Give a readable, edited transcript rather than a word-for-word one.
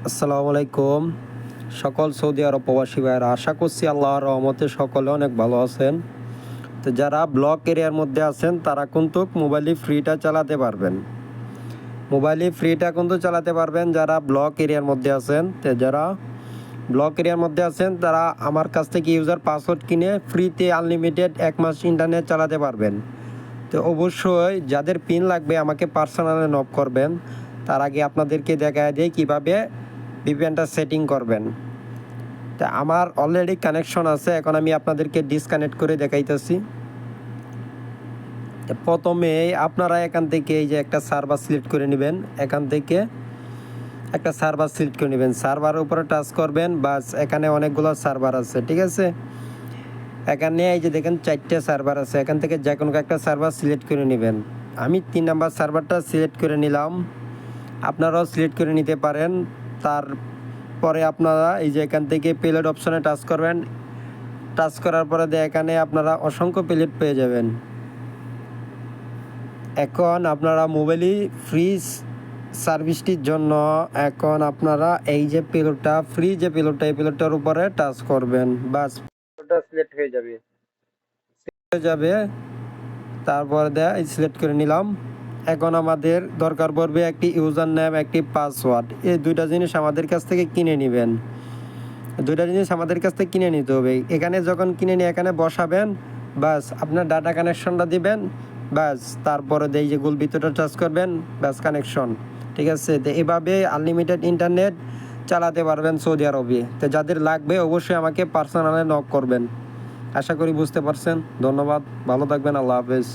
আসসালামু আলাইকুম। সকল সৌদি আরব প্রবাসী ভাইয়েরা, আশা করছি আল্লাহর রহমতে সকলে অনেক ভালো আছেন। তো যারা ব্লক এরিয়ার মধ্যে আছেন তারা কিন্তু মোবাইলে ফ্রিটা চালাতে পারবেন। মোবাইলে ফ্রিটা কিন্তু চালাতে পারবেন যারা ব্লক এরিয়ার মধ্যে আছেন। তো যারা ব্লক এরিয়ার মধ্যে আছেন তারা আমার কাছ থেকে ইউজার পাসওয়ার্ড কিনে ফ্রিতে আনলিমিটেড 1 মাস ইন্টারনেট চালাতে পারবেন। তো অবশ্যই যাদের পিন লাগবে আমাকে পার্সোনালি নক করবেন। তার আগে আপনাদেরকে দেখায় দিই কীভাবে ভিপিএনটা সেটিং করবেন। তা আমার অলরেডি কানেকশন আছে, এখন আমি আপনাদেরকে ডিসকানেক্ট করে দেখাইতেছি। প্রথমে আপনারা এখান থেকে এই যে একটা সার্ভার সিলেক্ট করে নেবেন, এখান থেকে একটা সার্ভার সিলেক্ট করে নেবেন, সার্ভারের উপরে টাচ করবেন। বাস এখানে অনেকগুলো সার্ভার আছে, ঠিক আছে। এখানে এই যে দেখেন 4টে সার্ভার আছে, এখান থেকে যে কোনো একটা সার্ভার সিলেক্ট করে নেবেন। আমি 3 নাম্বার সার্ভারটা সিলেক্ট করে নিলাম, আপনারাও সিলেক্ট করে নিতে পারেন। তারপরে আপনারা এই যে এখান থেকে প্লেট অপশনে টাচ করবেন, টাচ করার পরে এখানে আপনারা অসংখ্য প্লেট পেয়ে যাবেন। এখন আপনারা মোবাইলে ফ্রি সার্ভিসটির জন্য এখন আপনারা এই যে প্লেটটা ফ্রি যে প্লেটটা, এই প্লেটটার উপরে টাচ করবেন, বাস প্লেটটা সিলেক্ট হয়ে যাবে। তারপরে সিলেক্ট করে নিলাম। এখন আমাদের দরকার পড়বে একটি ইউজার নেম, একটি পাসওয়ার্ড। এই দুইটা জিনিস আমাদের কাছ থেকে কিনে নেবেন, দুইটা জিনিস আমাদের কাছ থেকে কিনে নিতে হবে। এখানে যখন কিনে নিয়ে এখানে বসাবেন, বাস আপনার ডাটা কানেকশনটা দিবেন, বাস তারপরে এই যে গোল ভিতরটা টাচ করবেন, বাস কানেকশন, ঠিক আছে। তো এভাবে আনলিমিটেড ইন্টারনেট চালাতে পারবেন সৌদি আরবে। তো যাদের লাগবে অবশ্যই আমাকে পার্সোনালি নক করবেন। আশা করি বুঝতে পারছেন। ধন্যবাদ, ভালো থাকবেন, আল্লাহ হাফেজ।